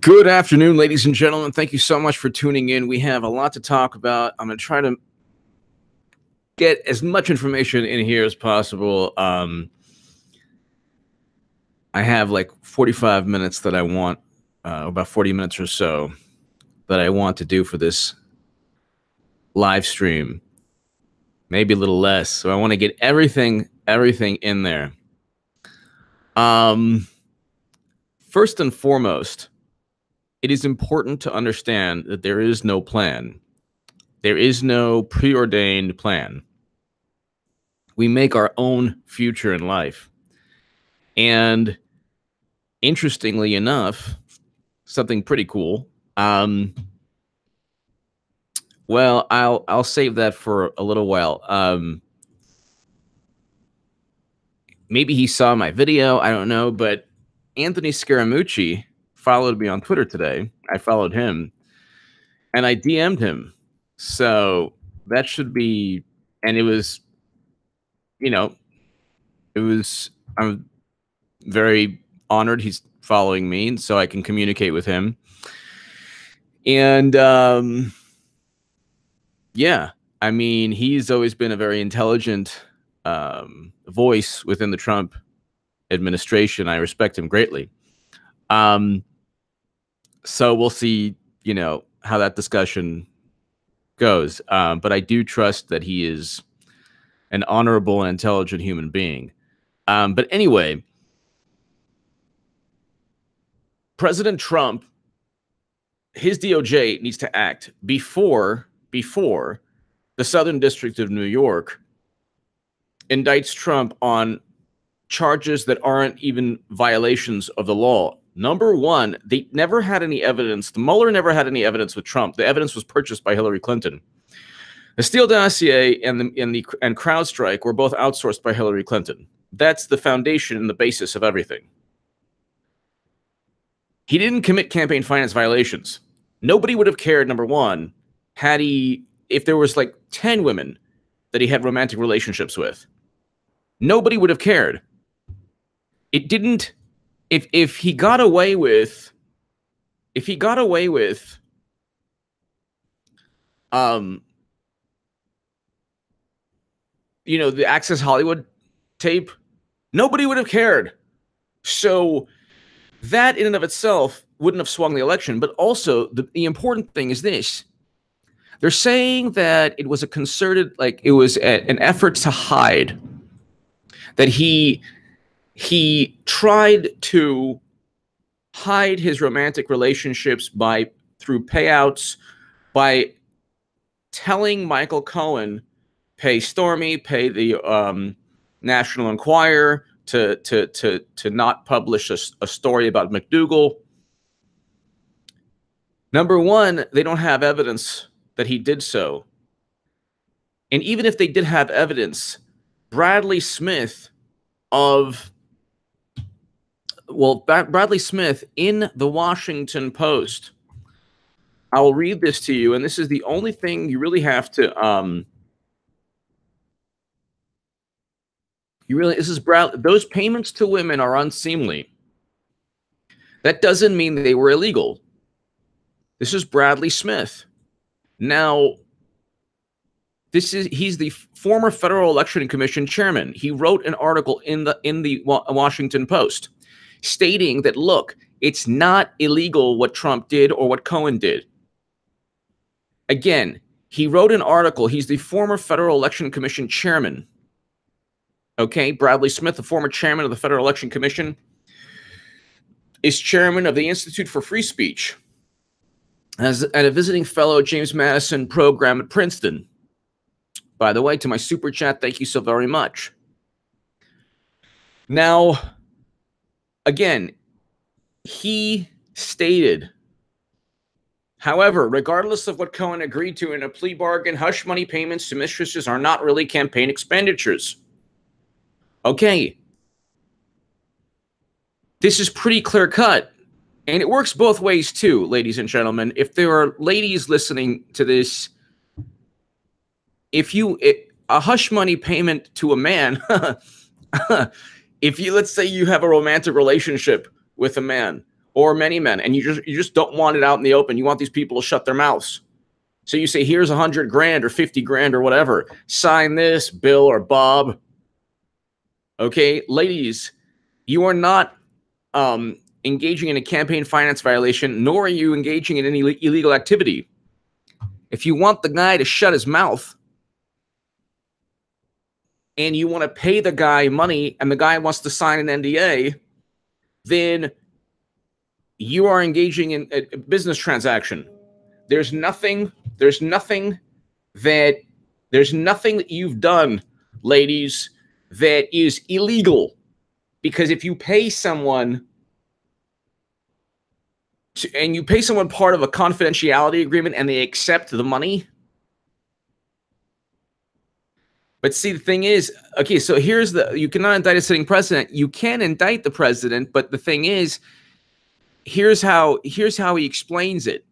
Good afternoon, ladies and gentlemen. Thank you so much for tuning in. We have a lot to talk about. I'm going to try to get as much information in here as possible. I have like 45 minutes that I want, about 40 minutes or so, that I want to do for this live stream. Maybe a little less. So I want to get everything in there. First and foremost, it is important to understand that there is no plan. There is no preordained plan. We make our own future in life. And interestingly enough, something pretty cool. Well, I'll save that for a little while. Maybe he saw my video, I don't know, but Anthony Scaramucci followed me on Twitter today. I followed him and I DM'd him. So that should be, and it was, I'm very honored he's following me, and so I can communicate with him. And yeah, I mean, he's always been a very intelligent voice within the Trump administration. I respect him greatly. So we'll see, how that discussion goes. But I do trust that he is an honorable and intelligent human being. But anyway, President Trump, his DOJ needs to act before the Southern District of New York indicts Trump on charges that aren't even violations of the law. Number one, they never had any evidence. The Mueller never had any evidence with Trump. The evidence was purchased by Hillary Clinton. The Steele dossier and CrowdStrike were both outsourced by Hillary Clinton. That's the foundation and the basis of everything. He didn't commit campaign finance violations. Nobody would have cared, number one, if there was like 10 women that he had romantic relationships with. Nobody would have cared. It didn't. If he got away with, the Access Hollywood tape, nobody would have cared. So that in and of itself wouldn't have swung the election. But also the important thing is this. They're saying that it was a concerted, it was an effort to hide, that he tried to hide his romantic relationships through payouts, by telling Michael Cohen, pay Stormy, pay the National Enquirer to not publish a story about McDougal. Number one, they don't have evidence that he did so. And even if they did have evidence, Bradley Smith in the Washington Post, I will read this to you, and this is the only thing you really have to, those payments to women are unseemly. That doesn't mean they were illegal. This is Bradley Smith. Now, he's the former Federal Election Commission chairman. He wrote an article in the Washington Post stating that, look, it's not illegal what Trump did or what Cohen did. Again, he wrote an article. He's the former Federal Election Commission chairman. Okay, Bradley Smith, the former chairman of the Federal Election Commission, is chairman of the Institute for Free Speech and a visiting fellow James Madison program at Princeton. By the way, to my super chat, thank you so very much. Now, again, he stated, however, regardless of what Cohen agreed to in a plea bargain, hush money payments to mistresses are not really campaign expenditures. Okay. This is pretty clear cut. And it works both ways too, ladies and gentlemen. If there are ladies listening to this, a hush money payment to a man, let's say you have a romantic relationship with a man, or many men, and you just don't want it out in the open. You want these people to shut their mouths. So you say, here's 100 grand or 50 grand or whatever. Sign this, Bill or Bob. Okay, ladies, you are not engaging in a campaign finance violation, nor are you engaging in any illegal activity. If you want the guy to shut his mouth and you want to pay the guy money and the guy wants to sign an NDA, then you are engaging in a business transaction. There's nothing that you've done, ladies, that is illegal. Because if you pay someone and you pay someone part of a confidentiality agreement and they accept the money. But see, the thing is, okay, so you cannot indict a sitting president. You can indict the president, but the thing is, here's how he explains it.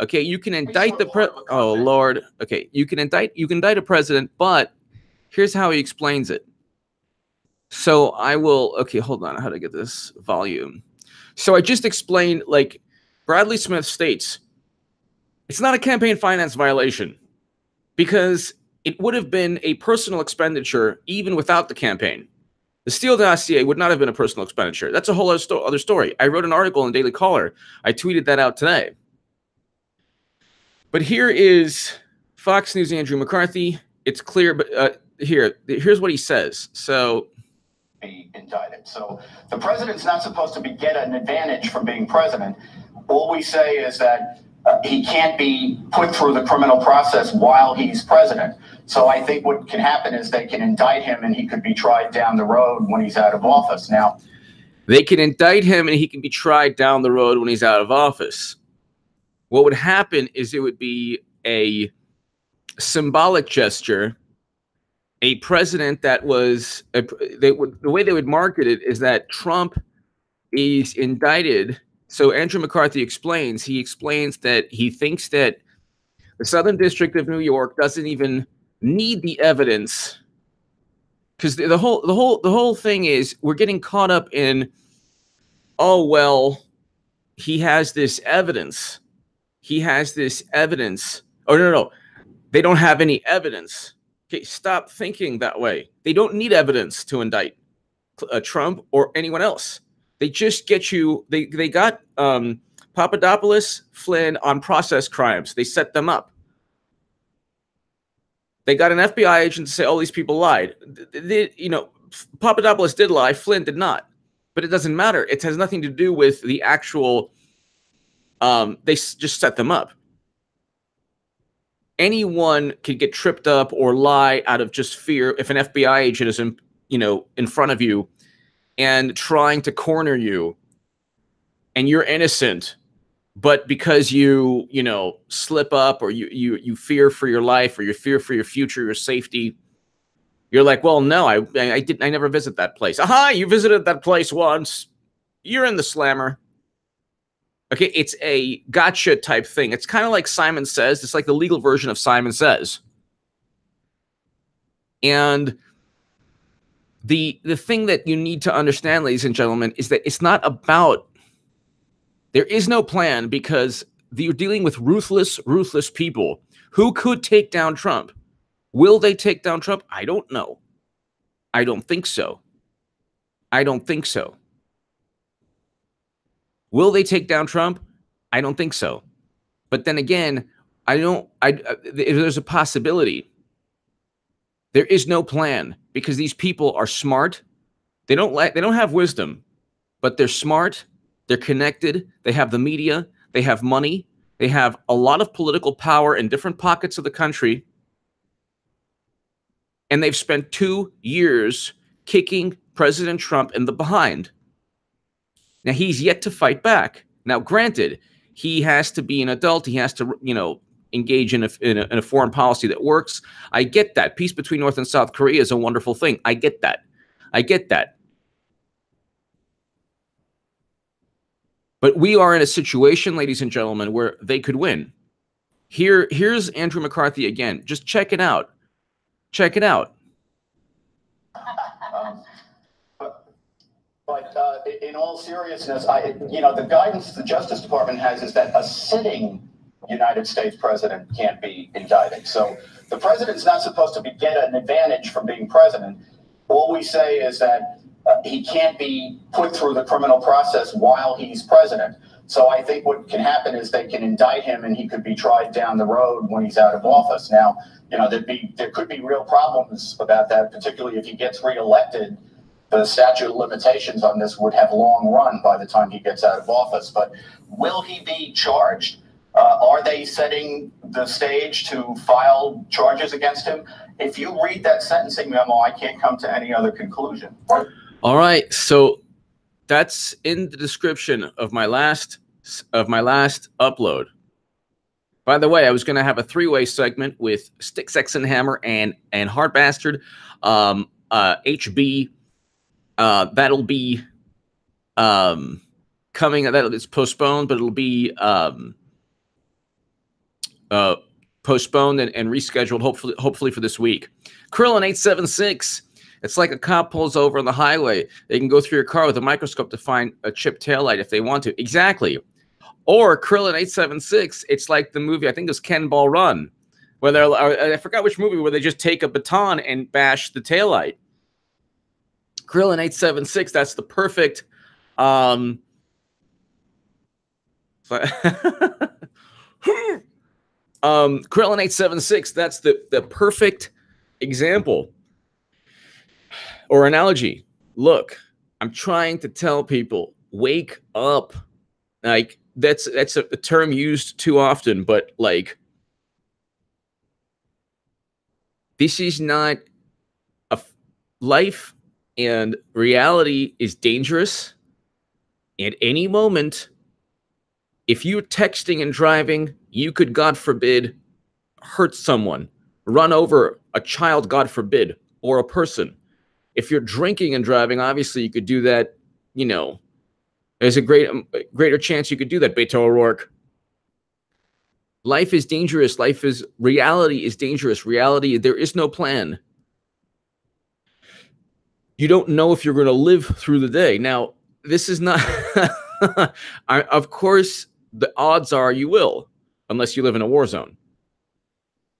Okay, you can indict oh Lord. Okay, you can indict a president, but here's how he explains it. So okay, hold on, how to get this volume. So I just explained, like, Bradley Smith states, it's not a campaign finance violation because it would have been a personal expenditure even without the campaign. The Steele dossier would not have been a personal expenditure. That's a whole other story. I wrote an article in Daily Caller. I tweeted that out today. But here is Fox News' Andrew McCarthy. It's clear, but here's what he says. So, be indicted. So the president's not supposed to get an advantage from being president. All we say is that he can't be put through the criminal process while he's president. So I think what can happen is they can indict him and he could be tried down the road when he's out of office. Now, they can indict him and he can be tried down the road when he's out of office. What would happen is it would be a symbolic gesture. A president that was the way they would market it is that Trump is indicted. So Andrew McCarthy explains that he thinks that the Southern District of New York doesn't even need the evidence, because the whole thing is we're getting caught up in, oh well, he has this evidence. Oh no, they don't have any evidence. Okay, stop thinking that way. They don't need evidence to indict Trump or anyone else. They just get you. They got Papadopoulos, Flynn on process crimes. They set them up. They got an FBI agent to say, "Oh, these people lied." Papadopoulos did lie. Flynn did not. But it doesn't matter. It has nothing to do with the actual. They just set them up. Anyone could get tripped up or lie out of just fear if an FBI agent is in front of you and trying to corner you, and you're innocent, but because you slip up or you fear for your life or you fear for your future, your safety, you're like, well, no, I never visit that place. Aha, you visited that place once. You're in the slammer. Okay, it's a gotcha type thing. It's kind of like Simon Says. It's like the legal version of Simon Says. And the thing that you need to understand, ladies and gentlemen, is that it's not about, there is no plan, because you're dealing with ruthless people who could take down Trump. Will they take down Trump? I don't know. I don't think so. Will they take down Trump? I don't think so. But then again, there's a possibility. There is no plan, because these people are smart. They don't have wisdom, but they're smart. They're connected. They have the media. They have money. They have a lot of political power in different pockets of the country. And they've spent 2 years kicking President Trump in the behind. Now, he's yet to fight back. Now, granted, he has to be an adult. He has to, engage in a foreign policy that works. I get that. Peace between North and South Korea is a wonderful thing. I get that. But we are in a situation, ladies and gentlemen, where they could win. Here's Andrew McCarthy again. Just check it out. But in all seriousness, the guidance the Justice Department has is that a sitting United States president can't be indicted. So the president's not supposed to get an advantage from being president. All we say is that he can't be put through the criminal process while he's president. So I think what can happen is they can indict him and he could be tried down the road when he's out of office. Now, there could be real problems about that, particularly if he gets reelected. The statute of limitations on this would have long run by the time he gets out of office. But will he be charged? Are they setting the stage to file charges against him? If you read that sentencing memo, I can't come to any other conclusion. All right, so that's in the description of my last upload. By the way, I was going to have a three-way segment with Stick, Sex, and Hammer and Hard Bastard, HB. That'll be coming. It's postponed, but it'll be postponed and rescheduled. Hopefully for this week. Krillin 876. It's like a cop pulls over on the highway. They can go through your car with a microscope to find a chipped taillight if they want to. Exactly. Or Krillin 876. It's like the movie, I think it was Cannonball Run, where I forgot which movie, where they just take a baton and bash the taillight. Krillin 876. That's the perfect. Krillin 876. That's the perfect example. Or analogy. Look, I'm trying to tell people, wake up. Like that's a term used too often, but like this is not life, and reality is dangerous. At any moment, if you're texting and driving, you could, God forbid, hurt someone, run over a child, God forbid, or a person. If you're drinking and driving, obviously you could do that, there's a greater chance you could do that, Beto O'Rourke. Life is dangerous. Reality is dangerous. Reality, there is no plan. You don't know if you're going to live through the day. Now, this is not, of course, the odds are you will, unless you live in a war zone.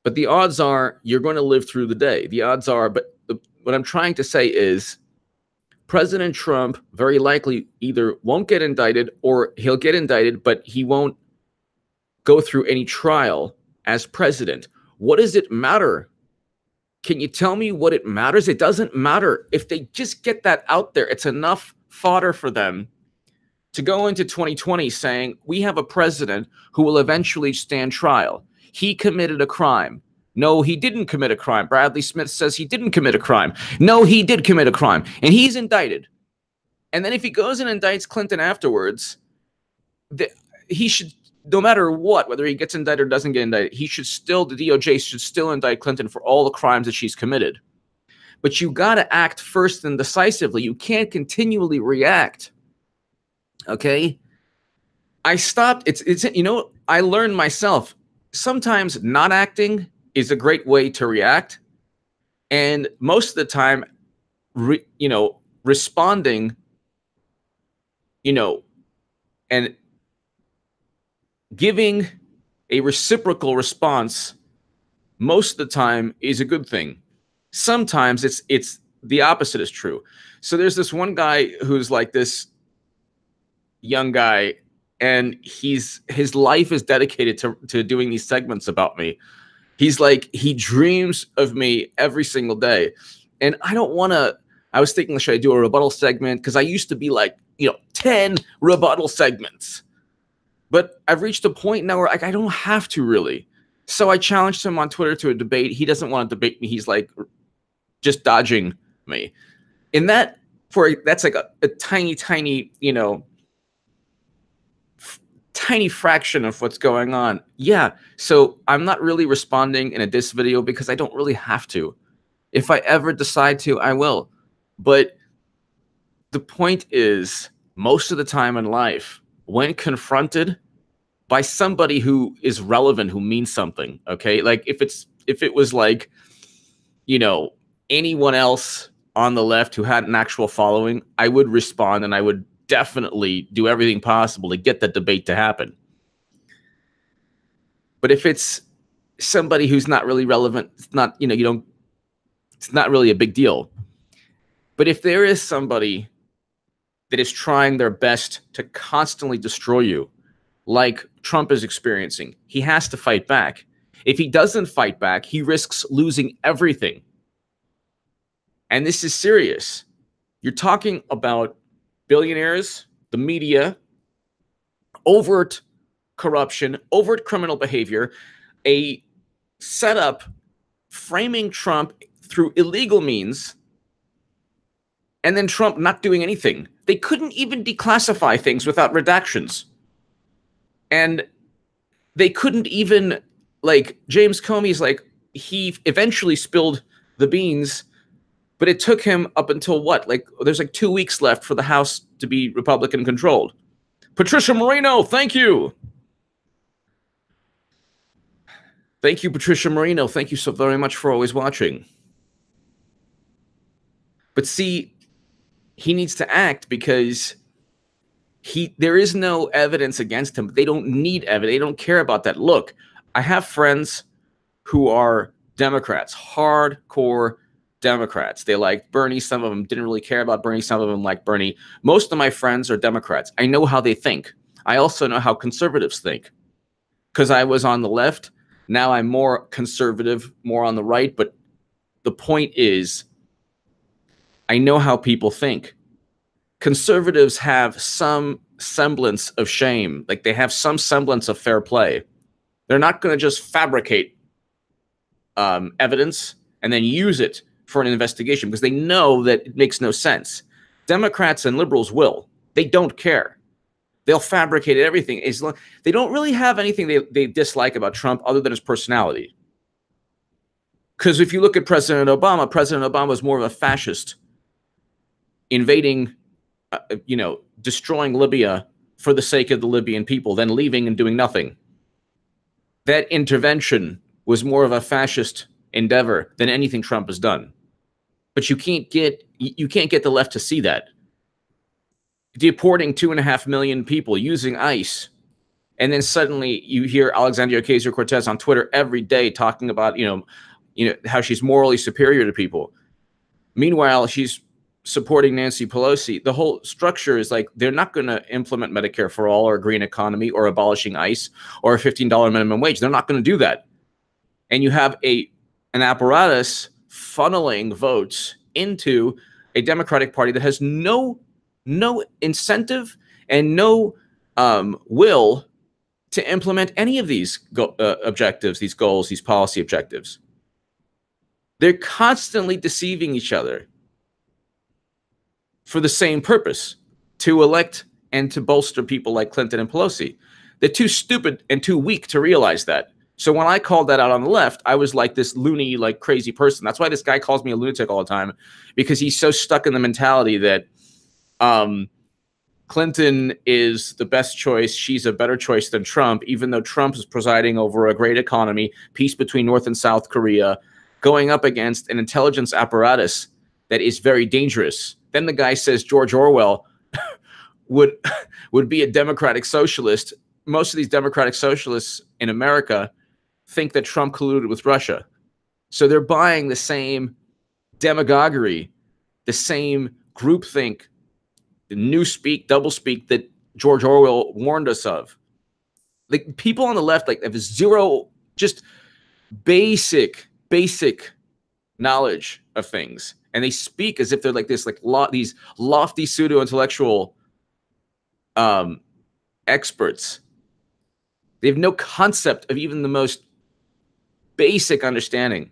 But the odds are you're going to live through the day. The odds are, but what I'm trying to say is President Trump very likely either won't get indicted or he'll get indicted, but he won't go through any trial as president. What does it matter? Can you tell me what it matters? It doesn't matter. If they just get that out there, it's enough fodder for them to go into 2020 saying, we have a president who will eventually stand trial. He committed a crime. No, he didn't commit a crime. Bradley Smith says he didn't commit a crime. No, he did commit a crime, and he's indicted. And then if he goes and indicts Clinton afterwards, he should, no matter what, whether he gets indicted or doesn't get indicted, the DOJ should still indict Clinton for all the crimes that she's committed. But you got to act first and decisively. You can't continually react. Okay? I stopped. I learned myself. Sometimes not acting is a great way to react. And most of the time, responding, and giving a reciprocal response most of the time is a good thing. Sometimes it's the opposite is true. So there's this one guy who's like this young guy, and his life is dedicated to doing these segments about me. He's like, he dreams of me every single day. And I don't want to, I was thinking, should I do a rebuttal segment? Because I used to be like, 10 rebuttal segments. But I've reached a point now where I don't have to really. So I challenged him on Twitter to a debate. He doesn't want to debate me. He's like just dodging me. And that's like a tiny, tiny fraction of what's going on. Yeah. So I'm not really responding in a diss video because I don't really have to. If I ever decide to, I will. But the point is, most of the time in life, when confronted by somebody who is relevant, who means something, okay? Like if it was like, anyone else on the left who had an actual following, I would respond and I would definitely do everything possible to get that debate to happen. But if it's somebody who's not really relevant, it's not, it's not really a big deal. But if there is somebody that is trying their best to constantly destroy you, like Trump is experiencing, he has to fight back. If he doesn't fight back, he risks losing everything. And this is serious. You're talking about billionaires, the media, overt corruption, overt criminal behavior, a setup framing Trump through illegal means, and then Trump not doing anything. They couldn't even declassify things without redactions. And they couldn't even, like, James Comey's like, he eventually spilled the beans, but it took him up until what? Like, there's like 2 weeks left for the House to be Republican controlled. Patricia Moreno, thank you. Thank you, Patricia Moreno. Thank you so very much for always watching. But see, he needs to act because there is no evidence against him. They don't need evidence. They don't care about that. Look, I have friends who are Democrats, hardcore Democrats. They like Bernie. Some of them didn't really care about Bernie. Some of them like Bernie. Most of my friends are Democrats. I know how they think. I also know how conservatives think because I was on the left. Now I'm more conservative, more on the right. But the point is, I know how people think. Conservatives have some semblance of shame. Like they have some semblance of fair play. They're not going to just fabricate evidence and then use it for an investigation because they know that it makes no sense. Democrats and liberals will. They don't care. They'll fabricate everything. They don't really have anything they dislike about Trump other than his personality. Because if you look at President Obama is more of a fascist, invading, destroying Libya for the sake of the Libyan people, then leaving and doing nothing. That intervention was more of a fascist endeavor than anything Trump has done. But you can't get the left to see that. Deporting 2.5 million people using ICE, and then suddenly you hear Alexandria Ocasio-Cortez on Twitter every day talking about how she's morally superior to people. Meanwhile, she's supporting Nancy Pelosi. The whole structure is like they're not going to implement Medicare for all or a green economy or abolishing ICE or a $15 minimum wage. They're not going to do that. And you have an apparatus funneling votes into a Democratic Party that has no incentive and no will to implement any of these objectives, these goals, these policy objectives. They're constantly deceiving each other for the same purpose, to elect and to bolster people like Clinton and Pelosi. They're too stupid and too weak to realize that. So when I called that out on the left, I was like this loony, like crazy person. That's why this guy calls me a lunatic all the time, because he's so stuck in the mentality that Clinton is the best choice. She's a better choice than Trump, even though Trump is presiding over a great economy, peace between North and South Korea, going up against an intelligence apparatus that is very dangerous. Then the guy says George Orwell would be a democratic socialist. Most of these democratic socialists in America think that Trump colluded with Russia. So they're buying the same demagoguery, the same groupthink, the newspeak, doublespeak that George Orwell warned us of. Like people on the left, like have zero, just basic knowledge of things. And they speak as if they're like this, like these lofty pseudo-intellectual experts. They have no concept of even the most basic understanding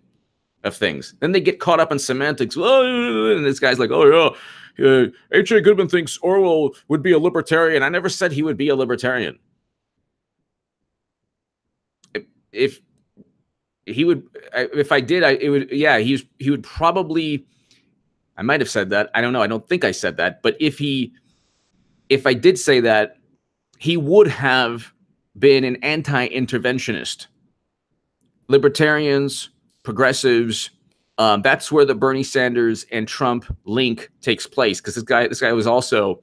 of things. Then they get caught up in semantics. And this guy's like, oh yeah, H.A. Goodman thinks Orwell would be a libertarian. I never said he would be a libertarian. If he would, if I did, it would, yeah, he would probably, I might have said that. I don't know. I don't think I said that. But if I did say that, he would have been an anti-interventionist. Libertarians, progressives, that's where the Bernie Sanders and Trump link takes place. Because this guy was also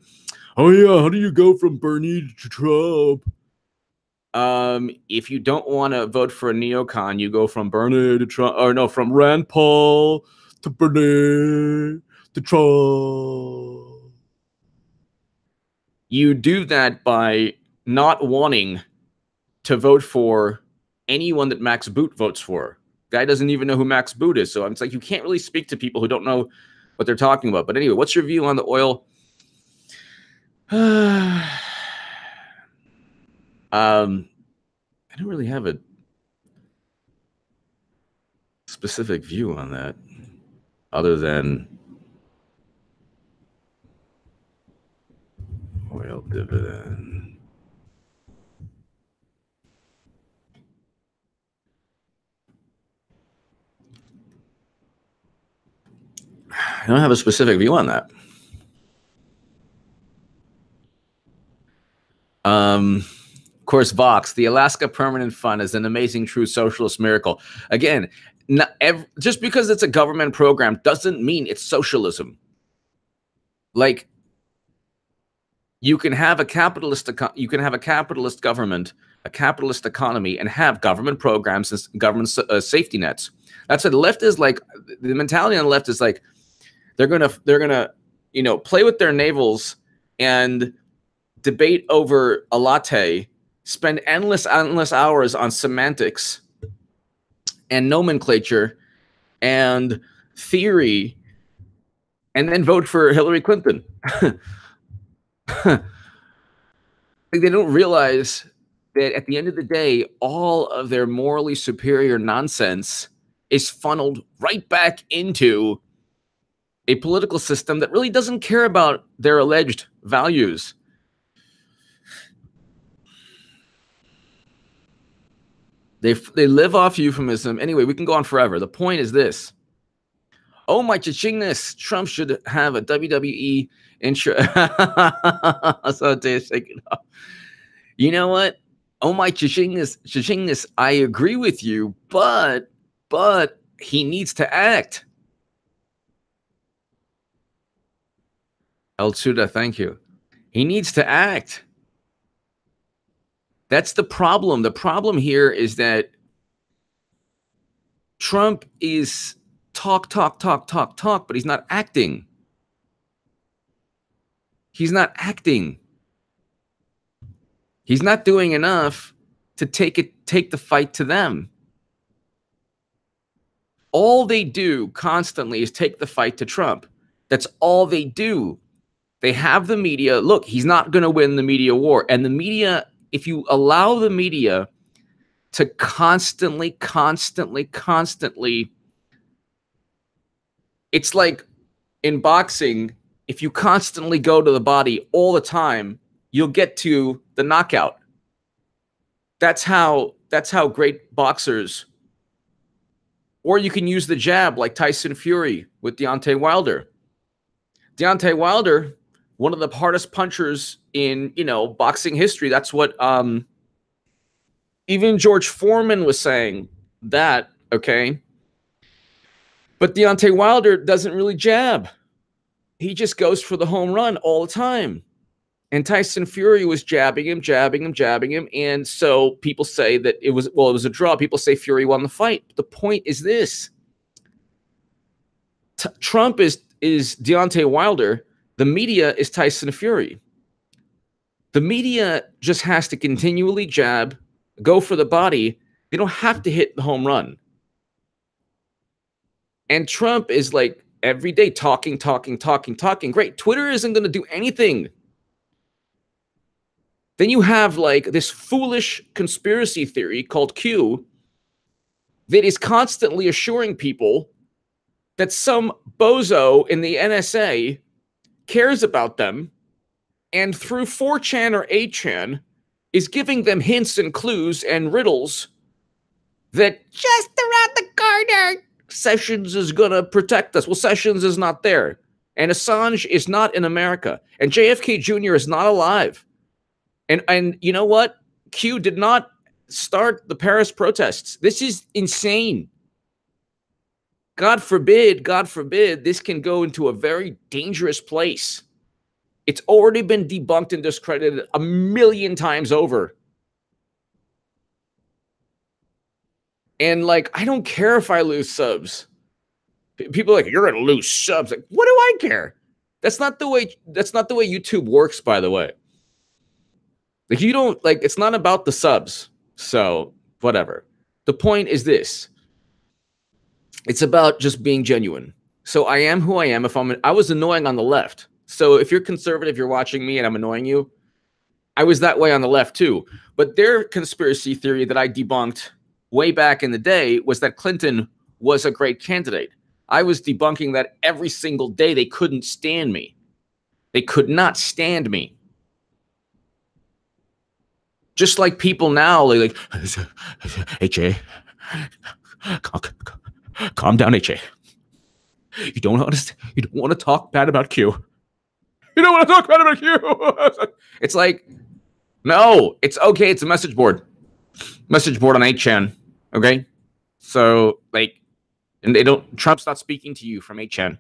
Oh yeah, how do you go from Bernie to Trump? If you don't want to vote for a neocon, you go from Bernie to Trump, or no, from Rand Paul to Bernie to Trump. You do that by not wanting to vote for anyone that Max Boot votes for. Guy doesn't even know who Max Boot is. So it's like you can't really speak to people who don't know what they're talking about. But anyway, what's your view on the oil? I don't really have a specific view on that other than oil dividend. I don't have a specific view on that. Of course, Vox, the Alaska Permanent Fund is an amazing, true socialist miracle. Again, just because it's a government program doesn't mean it's socialism. Like, you can have a capitalist government, a capitalist economy, and have government programs and government safety nets. That's what the left is like. The mentality on the left is like they're gonna play with their navels and debate over a latte, spend endless hours on semantics and nomenclature and theory, and then vote for Hillary Clinton. Like, they don't realize that at the end of the day, all of their morally superior nonsense is funneled right back into a political system that really doesn't care about their alleged values. They live off euphemism. Anyway, we can go on forever. The point is this. Oh my chichingness, Trump should have a WWE intro. So you know what? Oh my chichingness, I agree with you, but he needs to act. El Tsuda, thank you. He needs to act. That's the problem. The problem here is that Trump is talk, but he's not acting. He's not acting. He's not doing enough to take the fight to them. All they do constantly is take the fight to Trump. That's all they do. They have the media. Look, he's not going to win the media war. And the media, if you allow the media to constantly, it's like in boxing, if you constantly go to the body all the time, you'll get to the knockout. That's how great boxers. Or you can use the jab like Tyson Fury with Deontay Wilder. Deontay Wilder, one of the hardest punchers in, boxing history. That's what even George Foreman was saying that, okay? But Deontay Wilder doesn't really jab. He just goes for the home run all the time. And Tyson Fury was jabbing him. And so people say that it was a draw. People say Fury won the fight. But the point is this. Trump is Deontay Wilder. The media is Tyson Fury. The media just has to continually jab, go for the body. They don't have to hit the home run. And Trump is like every day talking. Great. Twitter isn't going to do anything. Then you have like this foolish conspiracy theory called Q that is constantly assuring people that some bozo in the NSA cares about them, and through 4chan or 8chan is giving them hints and clues and riddles that just around the corner, Sessions is going to protect us. Well, Sessions is not there. And Assange is not in America. And JFK Jr. is not alive. And you know what? Q did not start the Paris protests. This is insane. God forbid, this can go into a very dangerous place. It's already been debunked and discredited a million times over. And like, I don't care if I lose subs. People are like, you're gonna lose subs. Like, what do I care? That's not the way YouTube works, by the way. Like, you don't, like, it's not about the subs. So whatever. The point is this. It's about just being genuine. So I am who I am. I was annoying on the left. So if you're conservative, you're watching me and I'm annoying you, I was that way on the left too. But their conspiracy theory that I debunked way back in the day was that Clinton was a great candidate. I was debunking that every single day. They couldn't stand me. They could not stand me. Just like people now, like, HA, calm down, HA. You don't want to talk bad about Q. You don't want to talk bad about Q. It's like, no, it's okay. It's a message board on 8chan. Okay. So like, and Trump's not speaking to you from 8chan.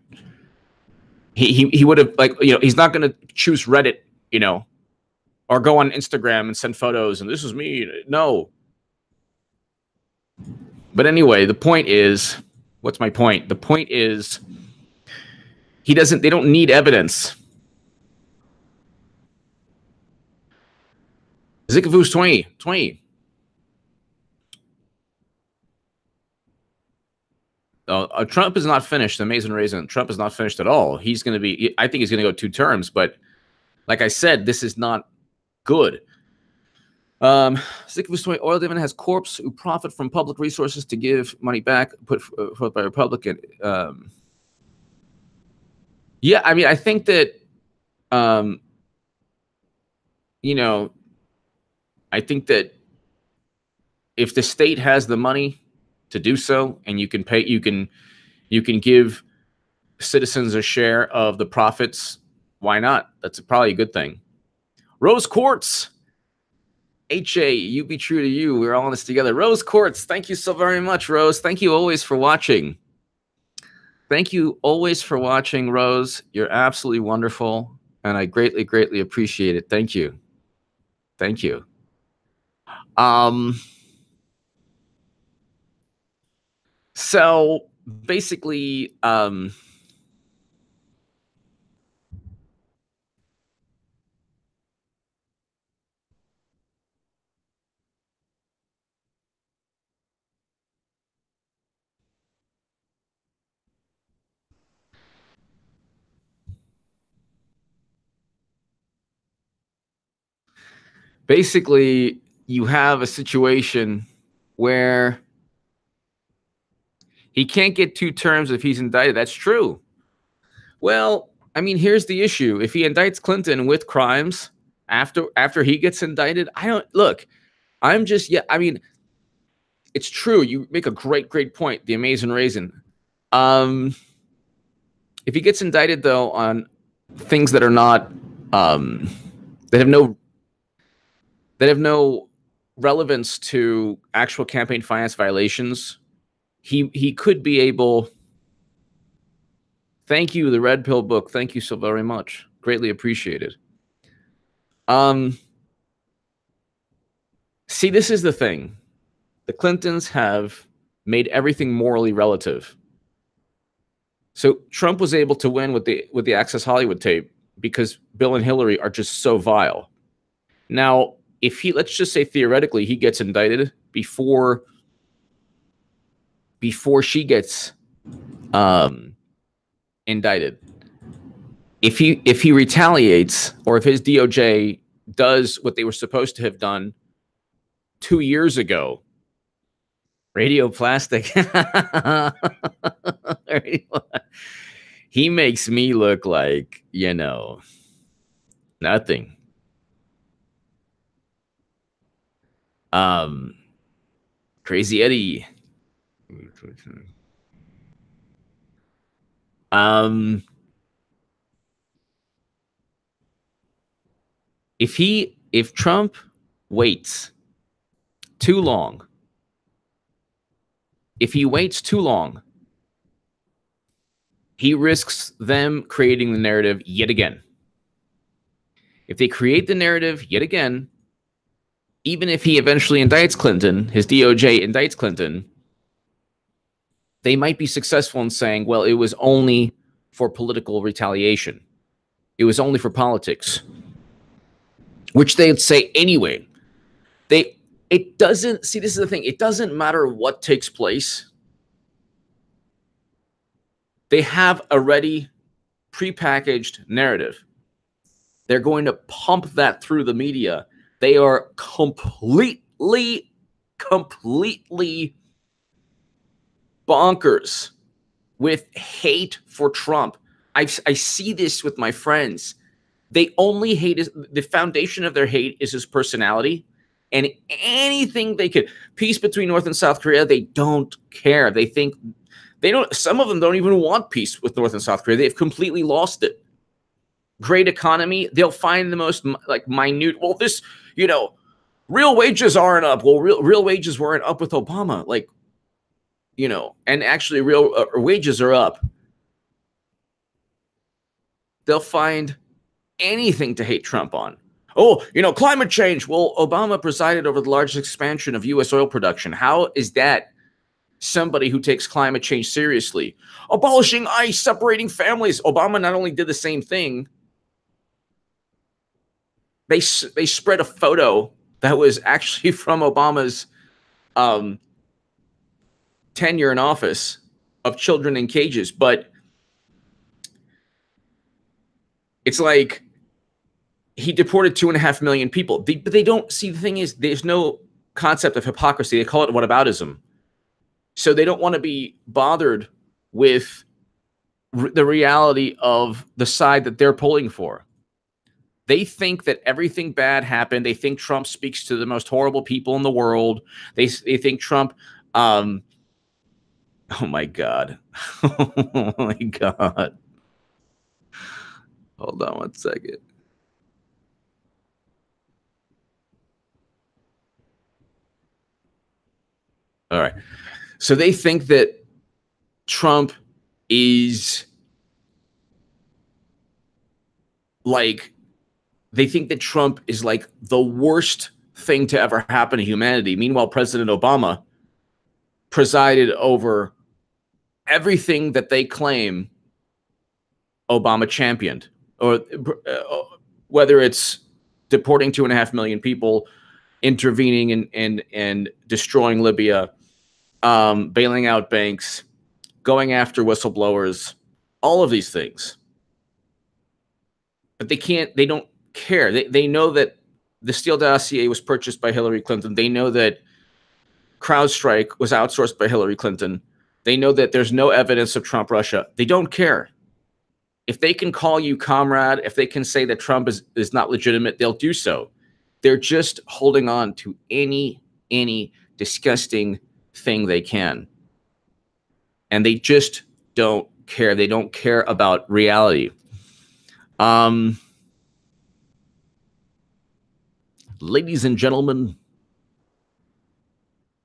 He would have, like, he's not going to choose Reddit, or go on Instagram and send photos and this is me. No. But anyway, the point is, what's my point? The point is, they don't need evidence. Zikavu's 20. Trump is not finished. Amazing Raisin. Trump is not finished at all. I think he's going to go 2 terms, but like I said, this is not good. Zikavu's 20. Oil dividend has corpse who profit from public resources to give money back, put by Republican. Yeah, I mean, I think that, I think that if the state has the money to do so, and you can give citizens a share of the profits, why not? That's probably a good thing. Rose Quartz, HA, you be true to you. We're all in this together. Rose Quartz, thank you so very much, Rose. Thank you always for watching. Thank you always for watching, Rose. You're absolutely wonderful, and I greatly, greatly appreciate it. Thank you. Thank you. So basically, you have a situation where he can't get 2 terms if he's indicted. That's true. Well, I mean, here's the issue. If he indicts Clinton with crimes after he gets indicted, I mean, it's true. You make a great, great point. The Amazing Raisin. If he gets indicted, though, on things that are not, that have no relevance to actual campaign finance violations, he could be able. Thank you, the Red Pill book. Thank you so very much. Greatly appreciated. See, this is the thing. The Clintons have made everything morally relative. So Trump was able to win with the Access Hollywood tape because Bill and Hillary are just so vile. Now, if let's just say theoretically he gets indicted before she gets indicted. If he retaliates, or if his DOJ does what they were supposed to have done 2 years ago, radio plastic, he makes me look like, nothing. Crazy Eddie. If Trump waits too long, he risks them creating the narrative yet again. If they create the narrative yet again, even if he eventually indicts Clinton, his DOJ indicts Clinton, they might be successful in saying, well, it was only for political retaliation. It was only for politics, which they'd say anyway. It doesn't, see, this is the thing. It doesn't matter what takes place. They have a ready, prepackaged narrative. They're going to pump that through the media. They are completely bonkers with hate for Trump. I see this with my friends. They only hate the foundation of their hate is his personality, and anything they could, peace between North and South Korea, they don't care. They think they don't. Some of them don't even want peace with North and South Korea. They've completely lost it. Great economy. They'll find the most like minute. Well, this, you know, real wages aren't up. Well, real wages weren't up with Obama. Like, you know, and actually real wages are up. They'll find anything to hate Trump on. Oh, you know, climate change. Well, Obama presided over the largest expansion of U.S. oil production. How is that somebody who takes climate change seriously? Abolishing ICE, separating families. Obama not only did the same thing, they spread a photo that was actually from Obama's tenure in office of children in cages. But it's like he deported 2.5 million people. But they don't see, the thing is, there's no concept of hypocrisy. They call it whataboutism. So they don't want to be bothered with the reality of the side that they're pulling for. They think that everything bad happened. They think Trump speaks to the most horrible people in the world. They think Trump, oh my God. Oh my God. Hold on one second. All right. So they think that Trump is like, they think that Trump is like the worst thing to ever happen to humanity. Meanwhile, President Obama presided over everything that they claim Obama championed, or whether it's deporting 2.5 million people, intervening and destroying Libya, bailing out banks, going after whistleblowers, all of these things. But they don't care. They know that the Steele dossier was purchased by Hillary Clinton. They know that CrowdStrike was outsourced by Hillary Clinton. They know that there's no evidence of Trump Russia. They don't care. If they can call you comrade, if they can say that Trump is not legitimate, they'll do so. They're just holding on to any disgusting thing they can. And they just don't care. They don't care about reality. Ladies and gentlemen,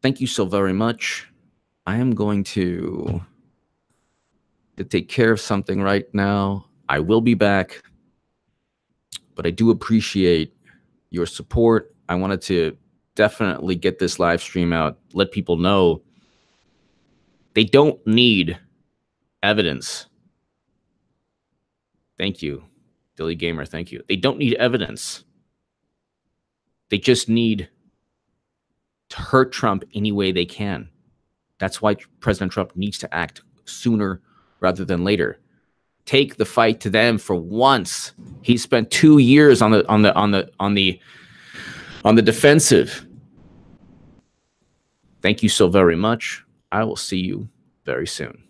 thank you so very much. I am going to take care of something right now. I will be back, but I do appreciate your support. I wanted to definitely get this live stream out, let people know they don't need evidence. Thank you, Dilly Gamer. Thank you. They don't need evidence. They just need to hurt Trump any way they can. That's why President Trump needs to act sooner rather than later. Take the fight to them for once. He spent 2 years on the defensive. Thank you so very much. I will see you very soon.